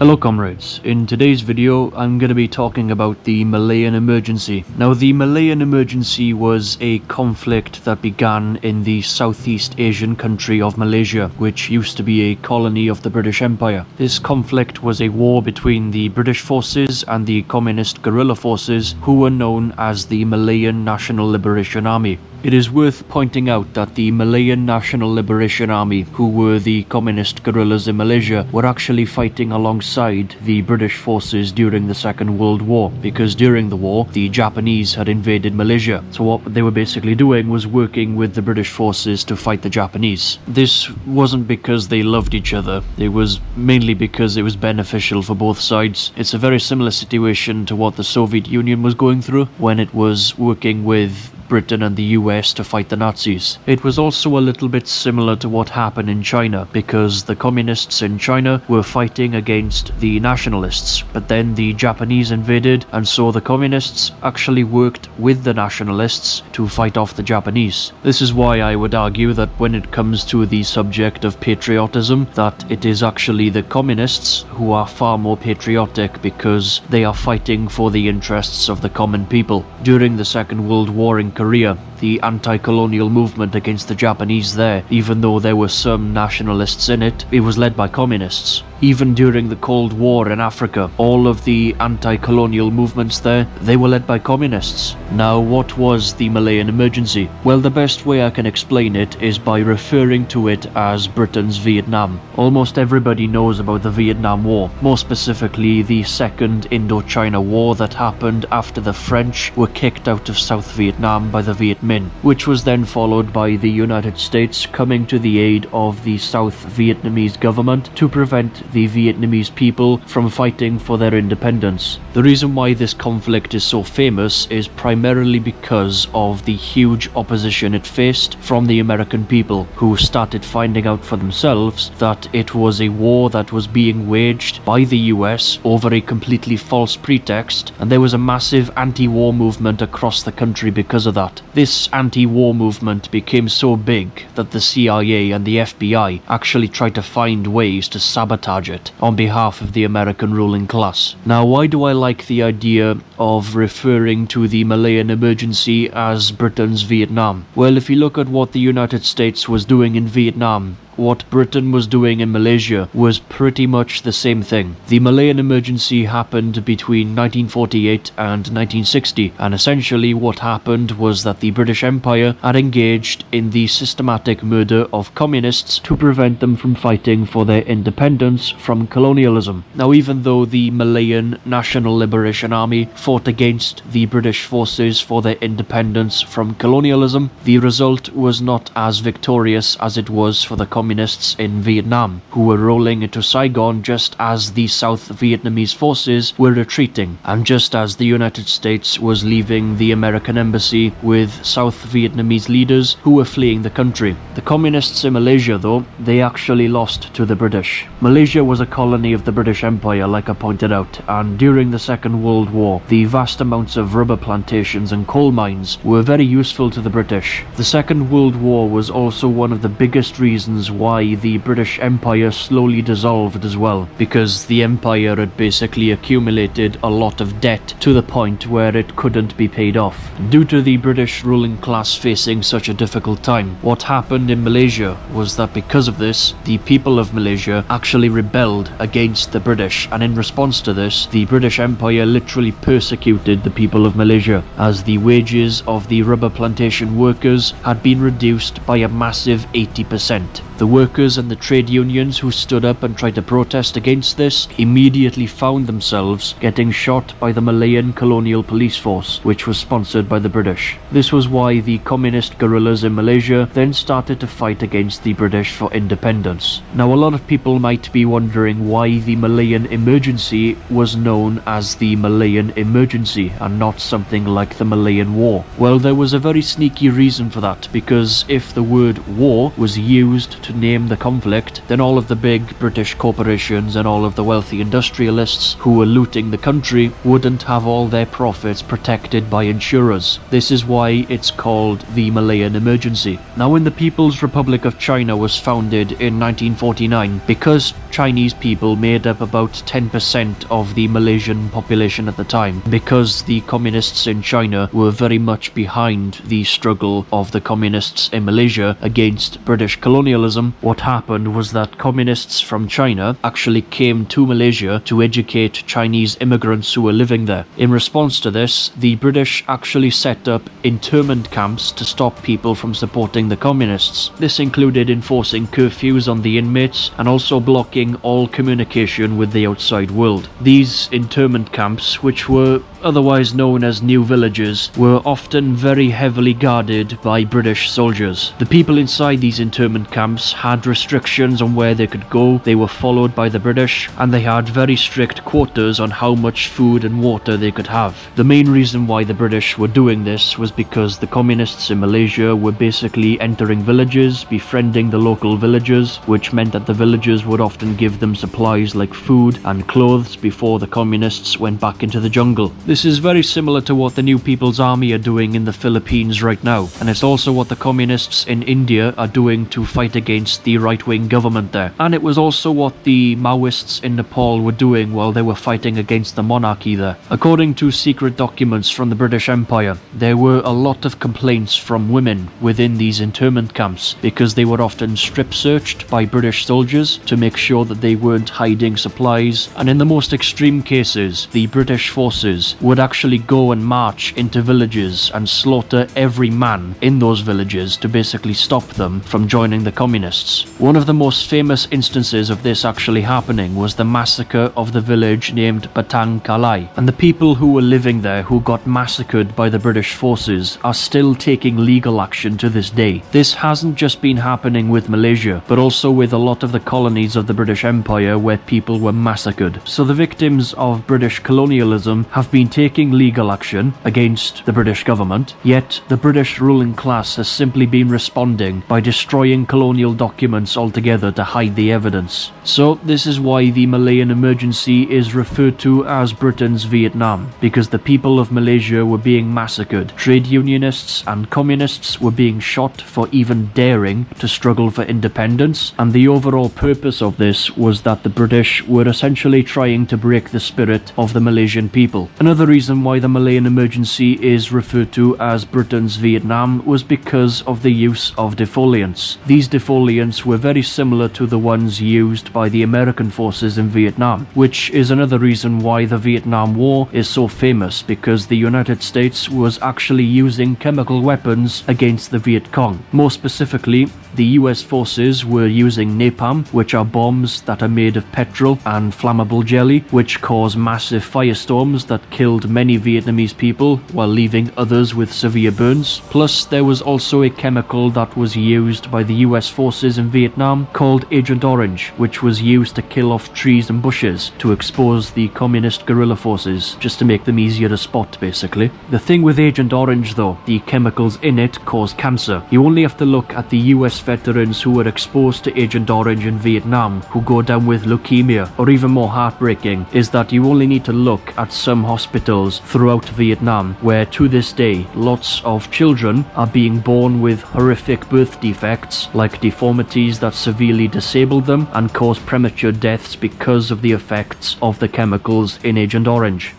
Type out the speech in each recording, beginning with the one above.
Hello comrades, in today's video I'm going to be talking about the Malayan Emergency. Now the Malayan Emergency was a conflict that began in the Southeast Asian country of Malaysia, which used to be a colony of the British Empire. This conflict was a war between the British forces and the communist guerrilla forces who were known as the Malayan National Liberation Army. It is worth pointing out that the Malayan National Liberation Army, who were the communist guerrillas in Malaysia, were actually fighting alongside the British forces during the Second World War, because during the war, the Japanese had invaded Malaysia. So what they were basically doing was working with the British forces to fight the Japanese. This wasn't because they loved each other, it was mainly because it was beneficial for both sides. It's a very similar situation to what the Soviet Union was going through when it was working with Britain and the US to fight the Nazis. It was also a little bit similar to what happened in China, because the communists in China were fighting against the nationalists, but then the Japanese invaded, and so the communists actually worked with the nationalists to fight off the Japanese. This is why I would argue that when it comes to the subject of patriotism, that it is actually the communists who are far more patriotic, because they are fighting for the interests of the common people. During the Second World War in Korea, the anti-colonial movement against the Japanese there, even though there were some nationalists in it, it was led by communists. Even during the Cold War in Africa, all of the anti-colonial movements there, they were led by communists. Now, what was the Malayan Emergency? Well, the best way I can explain it is by referring to it as Britain's Vietnam. Almost everybody knows about the Vietnam War, more specifically the Second Indochina War that happened after the French were kicked out of South Vietnam by the Viet Minh, which was then followed by the United States coming to the aid of the South Vietnamese government to prevent the Vietnamese people from fighting for their independence. The reason why this conflict is so famous is primarily because of the huge opposition it faced from the American people, who started finding out for themselves that it was a war that was being waged by the US over a completely false pretext, and there was a massive anti-war movement across the country because of that. This anti-war movement became so big that the CIA and the FBI actually tried to find ways to sabotage it on behalf of the American ruling class. Now, why do I like the idea of referring to the Malayan Emergency as Britain's Vietnam? Well, if you look at what the United States was doing in Vietnam, what Britain was doing in Malaysia was pretty much the same thing. The Malayan Emergency happened between 1948 and 1960, and essentially what happened was that the British Empire had engaged in the systematic murder of communists to prevent them from fighting for their independence from colonialism. Now, even though the Malayan National Liberation Army fought against the British forces for their independence from colonialism, the result was not as victorious as it was for the communists in Vietnam, who were rolling into Saigon just as the South Vietnamese forces were retreating, and just as the United States was leaving the American embassy with South Vietnamese leaders who were fleeing the country. The communists in Malaysia, though, they actually lost to the British. Malaysia was a colony of the British Empire, like I pointed out, and during the Second World War, the vast amounts of rubber plantations and coal mines were very useful to the British. The Second World War was also one of the biggest reasons why the British Empire slowly dissolved as well, because the empire had basically accumulated a lot of debt to the point where it couldn't be paid off. Due to the British ruling class facing such a difficult time, what happened in Malaysia was that because of this, the people of Malaysia actually rebelled against the British, and in response to this, the British Empire literally persecuted the people of Malaysia, as the wages of the rubber plantation workers had been reduced by a massive 80%. The workers and the trade unions who stood up and tried to protest against this immediately found themselves getting shot by the Malayan colonial police force, which was sponsored by the British. This was why the communist guerrillas in Malaysia then started to fight against the British for independence. Now, a lot of people might be wondering why the Malayan Emergency was known as the Malayan Emergency and not something like the Malayan War. Well, there was a very sneaky reason for that, because if the word war was used to don't name the conflict, then all of the big British corporations and all of the wealthy industrialists who were looting the country wouldn't have all their profits protected by insurers. This is why it's called the Malayan Emergency. Now, when the People's Republic of China was founded in 1949, because Chinese people made up about 10% of the Malaysian population at the time, because the communists in China were very much behind the struggle of the communists in Malaysia against British colonialism, what happened was that communists from China actually came to Malaysia to educate Chinese immigrants who were living there. In response to this, the British actually set up internment camps to stop people from supporting the communists. This included enforcing curfews on the inmates and also blocking all communication with the outside world. These internment camps, which were otherwise known as new villages, were often very heavily guarded by British soldiers. The people inside these internment camps had restrictions on where they could go, they were followed by the British, and they had very strict quotas on how much food and water they could have. The main reason why the British were doing this was because the communists in Malaysia were basically entering villages, befriending the local villagers, which meant that the villagers would often give them supplies like food and clothes before the communists went back into the jungle. This is very similar to what the New People's Army are doing in the Philippines right now, and it's also what the communists in India are doing to fight against the right-wing government there. And it was also what the Maoists in Nepal were doing while they were fighting against the monarchy there. According to secret documents from the British Empire, there were a lot of complaints from women within these internment camps because they were often strip searched by British soldiers to make sure that they weren't hiding supplies, and in the most extreme cases, the British forces would actually go and march into villages and slaughter every man in those villages to basically stop them from joining the communists. One of the most famous instances of this actually happening was the massacre of the village named Batang Kalai, and the people who were living there who got massacred by the British forces are still taking legal action to this day. This hasn't just been happening with Malaysia, but also with a lot of the colonies of the British Empire where people were massacred. So the victims of British colonialism have been taking legal action against the British government, yet the British ruling class has simply been responding by destroying colonial documents altogether to hide the evidence. So this is why the Malayan Emergency is referred to as Britain's Vietnam, because the people of Malaysia were being massacred. Trade unionists and communists were being shot for even daring to struggle for independence, and the overall purpose of this was that the British were essentially trying to break the spirit of the Malaysian people. Another reason why the Malayan Emergency is referred to as Britain's Vietnam was because of the use of defoliants. These defoliants were very similar to the ones used by the American forces in Vietnam, which is another reason why the Vietnam War is so famous, because the United States was actually using chemical weapons against the Viet Cong. More specifically, the US forces were using napalm, which are bombs that are made of petrol and flammable jelly, which cause massive firestorms that killed many Vietnamese people while leaving others with severe burns. Plus, there was also a chemical that was used by the US forces in Vietnam called Agent Orange, which was used to kill off trees and bushes to expose the communist guerrilla forces, just to make them easier to spot, basically. The thing with Agent Orange though, the chemicals in it cause cancer. You only have to look at the US veterans who were exposed to Agent Orange in Vietnam who go down with leukemia, or even more heartbreaking is that you only need to look at some hospitals throughout Vietnam where to this day lots of children are being born with horrific birth defects like deformities that severely disable them and cause premature deaths because of the effects of the chemicals in Agent Orange.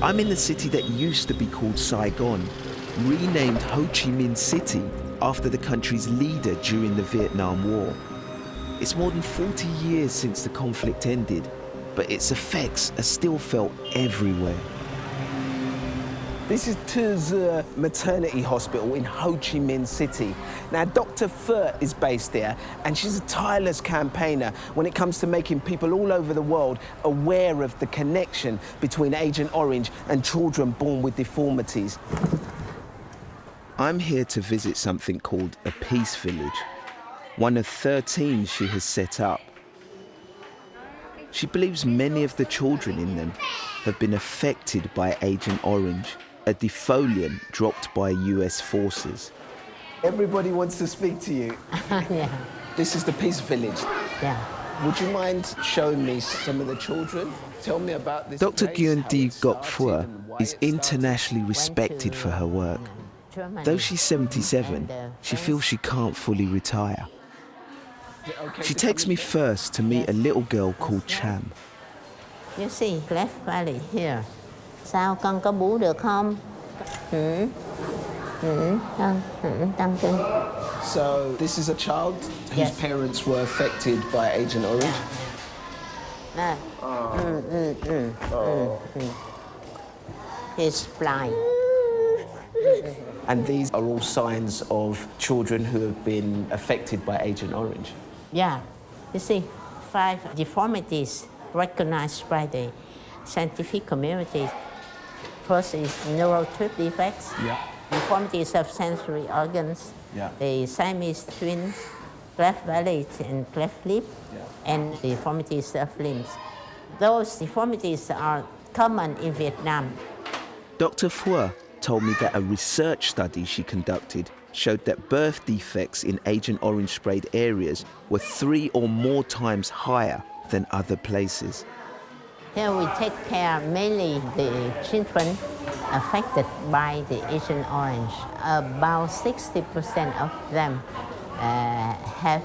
I'm in the city that used to be called Saigon, renamed Ho Chi Minh City after the country's leader during the Vietnam War. It's more than 40 years since the conflict ended, but its effects are still felt everywhere. This is Tu Zi Maternity Hospital in Ho Chi Minh City. Now, Dr. Phert is based there, and she's a tireless campaigner when it comes to making people all over the world aware of the connection between Agent Orange and children born with deformities. I'm here to visit something called a Peace Village, one of 13 she has set up. She believes many of the children in them have been affected by Agent Orange, a defoliant dropped by US forces. Everybody wants to speak to you. Yeah, This is the Peace Village. yeah. Would you mind showing me some of the children? Tell me about this Dr. place, Nguyen how Di it Gok started Phua and why is it started. internationally respected for her work. Though she's 77, she feels she can't fully retire. Okay She to takes come me in? first to meet a little girl called Cham. You see, left valley here. Sao con có bú được không? Tăng cân. So this is a child whose Yes. parents were affected by Agent Orange. Nè. He's blind. And these are all signs of children who have been affected by Agent Orange. Yeah. You see, 5 deformities recognized by the scientific community. First is neurotype defects. Yeah. Deformities of sensory organs. Yeah. The Siamese twins, cleft palate and cleft lip, and deformities of limbs. Those deformities are common in Vietnam. Dr. Phua told me that a research study she conducted showed that birth defects in Agent Orange sprayed areas were 3 or more times higher than other places. Here we take care mainly the children affected by the Agent Orange. About 60% of them have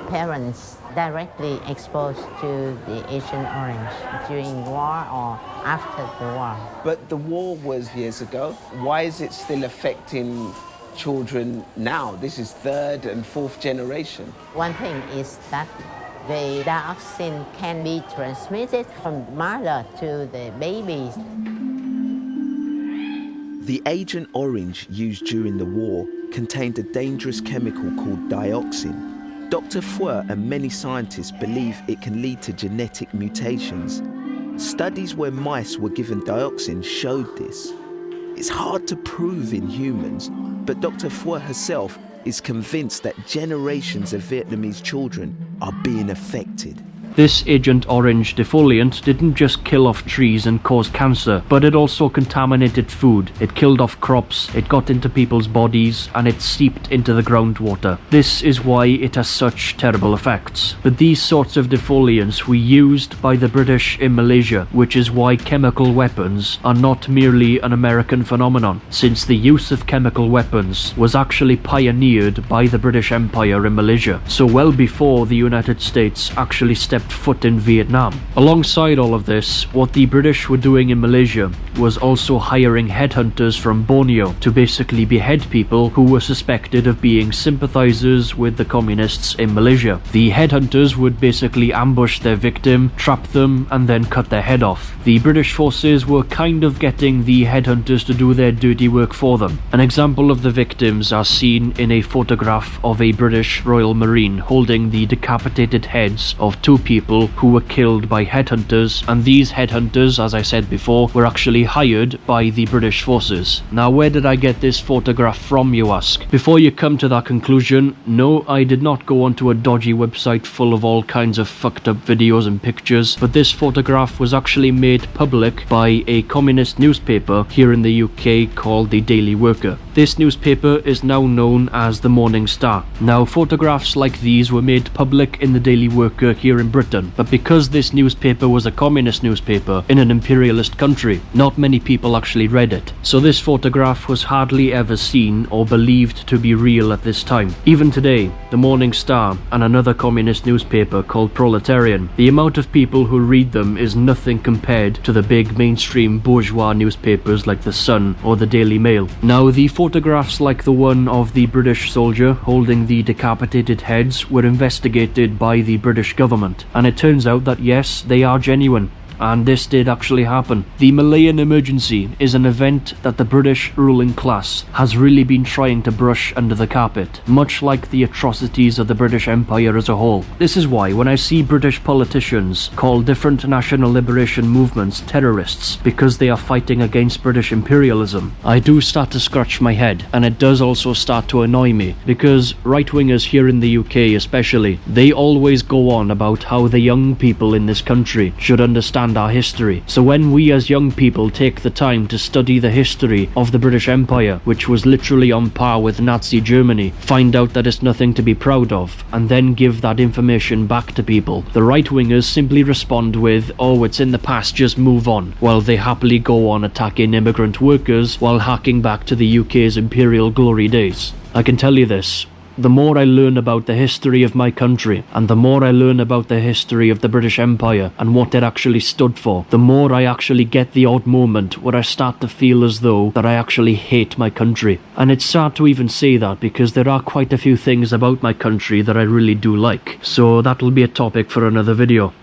parents directly exposed to the Agent Orange during war or after the war. But the war was years ago. Why is it still affecting children now? This is 3rd and 4th generation. One thing is that the dioxin can be transmitted from mother to the babies. The Agent Orange used during the war contained a dangerous chemical called dioxin. Dr. Phua and many scientists believe it can lead to genetic mutations. Studies where mice were given dioxin showed this. It's hard to prove in humans, but Dr. Phua herself is convinced that generations of Vietnamese children are being affected. This Agent Orange defoliant didn't just kill off trees and cause cancer, but it also contaminated food. It killed off crops, it got into people's bodies, and it seeped into the groundwater. This is why it has such terrible effects. But these sorts of defoliants were used by the British in Malaysia, which is why chemical weapons are not merely an American phenomenon, since the use of chemical weapons was actually pioneered by the British Empire in Malaysia, so well before the United States actually stepped foot in Vietnam. Alongside all of this, what the British were doing in Malaysia was also hiring headhunters from Borneo to basically behead people who were suspected of being sympathizers with the communists in Malaysia. The headhunters would basically ambush their victim, trap them, and then cut their head off. The British forces were kind of getting the headhunters to do their dirty work for them. An example of the victims are seen in a photograph of a British Royal Marine holding the decapitated heads of 2 people who were killed by headhunters, and these headhunters, as I said before, were actually hired by the British forces. Now, where did I get this photograph from, you ask? Before you come to that conclusion, no, I did not go onto a dodgy website full of all kinds of fucked up videos and pictures, but this photograph was actually made public by a communist newspaper here in the UK called the Daily Worker. This newspaper is now known as the Morning Star. Now, photographs like these were made public in the Daily Worker here in Britain, but because this newspaper was a communist newspaper in an imperialist country, not many people actually read it. So this photograph was hardly ever seen or believed to be real at this time. Even today, the Morning Star and another communist newspaper called Proletarian, the amount of people who read them is nothing compared to the big mainstream bourgeois newspapers like The Sun or the Daily Mail. Now, the photographs like the one of the British soldier holding the decapitated heads were investigated by the British government, and it turns out that yes, they are genuine. And this did actually happen. The Malayan Emergency is an event that the British ruling class has really been trying to brush under the carpet, much like the atrocities of the British Empire as a whole. This is why when I see British politicians call different national liberation movements terrorists because they are fighting against British imperialism, I do start to scratch my head, and it does also start to annoy me, because right-wingers here in the UK especially, they always go on about how the young people in this country should understand understand our history. So when we as young people take the time to study the history of the British Empire, which was literally on par with Nazi Germany, find out that it's nothing to be proud of, and then give that information back to people, the right-wingers simply respond with, oh, it's in the past, just move on, while they happily go on attacking immigrant workers while harking back to the UK's imperial glory days. I can tell you this. The more I learn about the history of my country, and the more I learn about the history of the British Empire and what it actually stood for, the more I actually get the odd moment where I start to feel as though that I actually hate my country. And it's sad to even say that, because there are quite a few things about my country that I really do like. So that'll be a topic for another video.